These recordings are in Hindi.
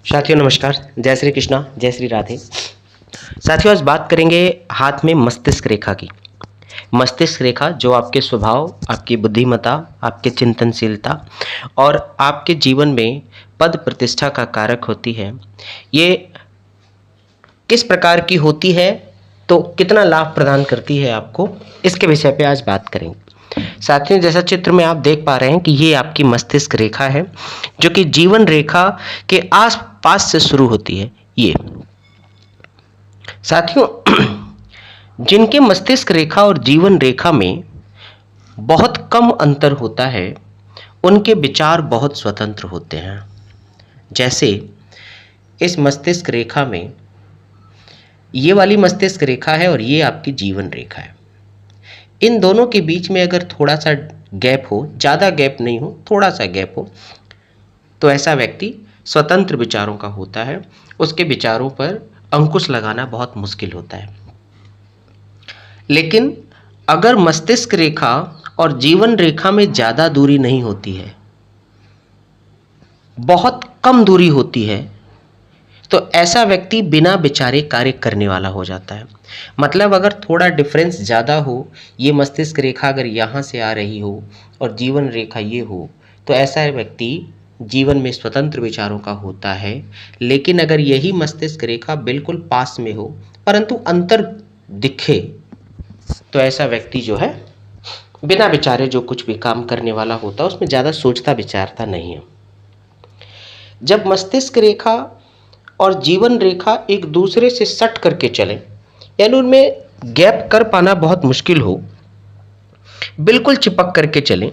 साथियों नमस्कार, जय श्री कृष्णा, जय श्री राधे। साथियों आज बात करेंगे हाथ में मस्तिष्क रेखा की। मस्तिष्क रेखा जो आपके स्वभाव, आपकी बुद्धिमत्ता, आपके चिंतनशीलता और आपके जीवन में पद प्रतिष्ठा का कारक होती है। ये किस प्रकार की होती है, तो कितना लाभ प्रदान करती है आपको, इसके विषय पे आज बात करेंगे। साथियों जैसा चित्र में आप देख पा रहे हैं कि ये आपकी मस्तिष्क रेखा है, जो कि जीवन रेखा के आस पास से शुरू होती है। ये साथियों जिनके मस्तिष्क रेखा और जीवन रेखा में बहुत कम अंतर होता है, उनके विचार बहुत स्वतंत्र होते हैं। जैसे इस मस्तिष्क रेखा में ये वाली मस्तिष्क रेखा है और ये आपकी जीवन रेखा है। इन दोनों के बीच में अगर थोड़ा सा गैप हो, ज़्यादा गैप नहीं हो, थोड़ा सा गैप हो, तो ऐसा व्यक्ति स्वतंत्र विचारों का होता है। उसके विचारों पर अंकुश लगाना बहुत मुश्किल होता है। लेकिन अगर मस्तिष्क रेखा और जीवन रेखा में ज़्यादा दूरी नहीं होती है, बहुत कम दूरी होती है, तो ऐसा व्यक्ति बिना विचारे कार्य करने वाला हो जाता है। मतलब अगर थोड़ा डिफरेंस ज़्यादा हो, ये मस्तिष्क रेखा अगर यहाँ से आ रही हो और जीवन रेखा ये हो, तो ऐसा व्यक्ति जीवन में स्वतंत्र विचारों का होता है। लेकिन अगर यही मस्तिष्क रेखा बिल्कुल पास में हो परंतु अंतर दिखे, तो ऐसा व्यक्ति जो है बिना विचारे जो कुछ भी काम करने वाला होता है, उसमें ज़्यादा सोचता विचारता नहीं है। जब मस्तिष्क रेखा और जीवन रेखा एक दूसरे से सट करके चलें, यानी उनमें गैप कर पाना बहुत मुश्किल हो, बिल्कुल चिपक करके चलें,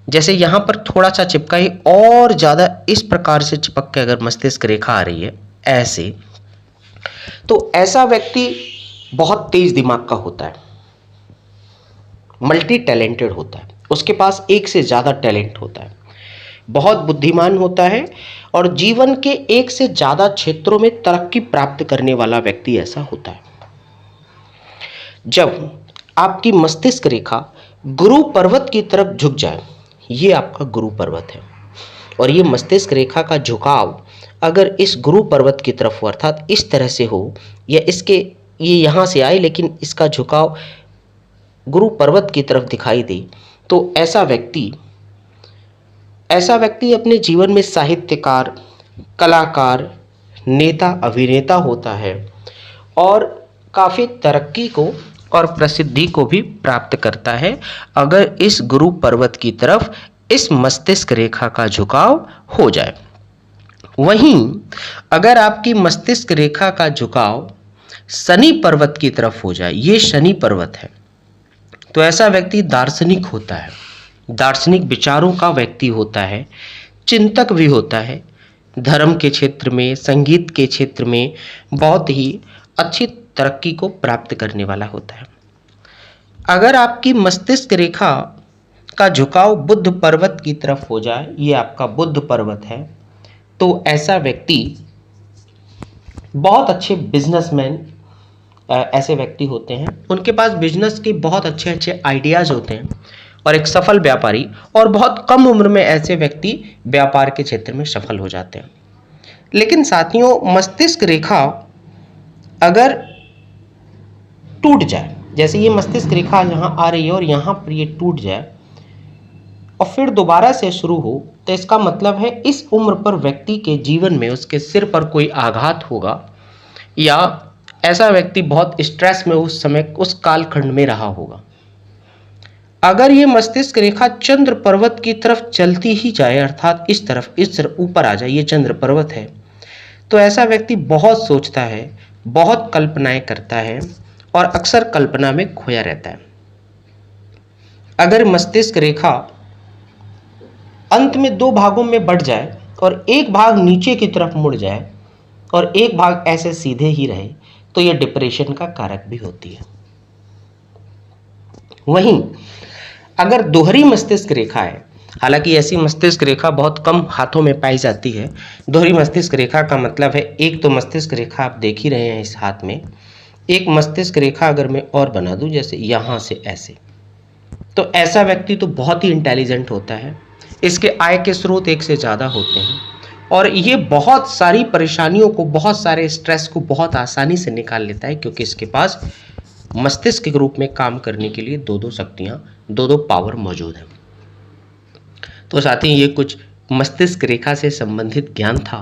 जैसे यहाँ पर थोड़ा सा चिपका ही और ज़्यादा इस प्रकार से चिपक के अगर मस्तिष्क रेखा आ रही है ऐसे, तो ऐसा व्यक्ति बहुत तेज दिमाग का होता है, मल्टी टैलेंटेड होता है, उसके पास एक से ज़्यादा टैलेंट होता है, बहुत बुद्धिमान होता है और जीवन के एक से ज़्यादा क्षेत्रों में तरक्की प्राप्त करने वाला व्यक्ति ऐसा होता है। जब आपकी मस्तिष्क रेखा गुरु पर्वत की तरफ झुक जाए, ये आपका गुरु पर्वत है, और ये मस्तिष्क रेखा का झुकाव अगर इस गुरु पर्वत की तरफ हो, अर्थात इस तरह से हो, या ये यहाँ से आए लेकिन इसका झुकाव गुरु पर्वत की तरफ दिखाई दे, तो ऐसा व्यक्ति अपने जीवन में साहित्यकार, कलाकार, नेता, अभिनेता होता है और काफ़ी तरक्की को और प्रसिद्धि को भी प्राप्त करता है, अगर इस गुरु पर्वत की तरफ इस मस्तिष्क रेखा का झुकाव हो जाए। वहीं अगर आपकी मस्तिष्क रेखा का झुकाव शनि पर्वत की तरफ हो जाए, ये शनि पर्वत है, तो ऐसा व्यक्ति दार्शनिक होता है, दार्शनिक विचारों का व्यक्ति होता है, चिंतक भी होता है, धर्म के क्षेत्र में, संगीत के क्षेत्र में बहुत ही अच्छी तरक्की को प्राप्त करने वाला होता है। अगर आपकी मस्तिष्क रेखा का झुकाव बुध पर्वत की तरफ हो जाए, ये आपका बुध पर्वत है, तो ऐसा व्यक्ति बहुत अच्छे बिजनेसमैन ऐसे व्यक्ति होते हैं, उनके पास बिजनेस के बहुत अच्छे अच्छे आइडियाज़ होते हैं और एक सफल व्यापारी, और बहुत कम उम्र में ऐसे व्यक्ति व्यापार के क्षेत्र में सफल हो जाते हैं। लेकिन साथियों मस्तिष्क रेखा अगर टूट जाए, जैसे ये मस्तिष्क रेखा यहाँ आ रही है और यहाँ पर ये टूट जाए और फिर दोबारा से शुरू हो, तो इसका मतलब है इस उम्र पर व्यक्ति के जीवन में उसके सिर पर कोई आघात होगा, या ऐसा व्यक्ति बहुत स्ट्रेस में उस समय उस कालखंड में रहा होगा। अगर ये मस्तिष्क रेखा चंद्र पर्वत की तरफ चलती ही जाए, अर्थात इस तरफ ऊपर आ जाए, ये चंद्र पर्वत है, तो ऐसा व्यक्ति बहुत सोचता है, बहुत कल्पनाएं करता है और अक्सर कल्पना में खोया रहता है। अगर मस्तिष्क रेखा अंत में दो भागों में बढ़ जाए और एक भाग नीचे की तरफ मुड़ जाए और एक भाग ऐसे सीधे ही रहे, तो यह डिप्रेशन का कारक भी होती है। वहीं अगर दोहरी मस्तिष्क रेखा है, हालांकि ऐसी मस्तिष्क रेखा बहुत कम हाथों में पाई जाती है। दोहरी मस्तिष्क रेखा का मतलब है, एक तो मस्तिष्क रेखा आप देख ही रहे हैं इस हाथ में, एक मस्तिष्क रेखा अगर मैं और बना दूं जैसे यहाँ से ऐसे, तो ऐसा व्यक्ति तो बहुत ही इंटेलिजेंट होता है, इसके आय के स्रोत एक से ज़्यादा होते हैं और ये बहुत सारी परेशानियों को, बहुत सारे स्ट्रेस को बहुत आसानी से निकाल लेता है, क्योंकि इसके पास मस्तिष्क के रूप में काम करने के लिए दो दो शक्तियाँ, दो दो पावर मौजूद हैं। तो साथ ही ये कुछ मस्तिष्क रेखा से संबंधित ज्ञान था।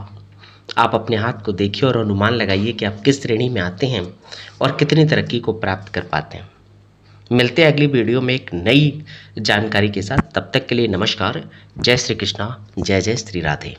आप अपने हाथ को देखिए और अनुमान लगाइए कि आप किस श्रेणी में आते हैं और कितनी तरक्की को प्राप्त कर पाते हैं। मिलते हैं अगली वीडियो में एक नई जानकारी के साथ। तब तक के लिए नमस्कार। जय श्री कृष्णा, जय जय श्री राधे।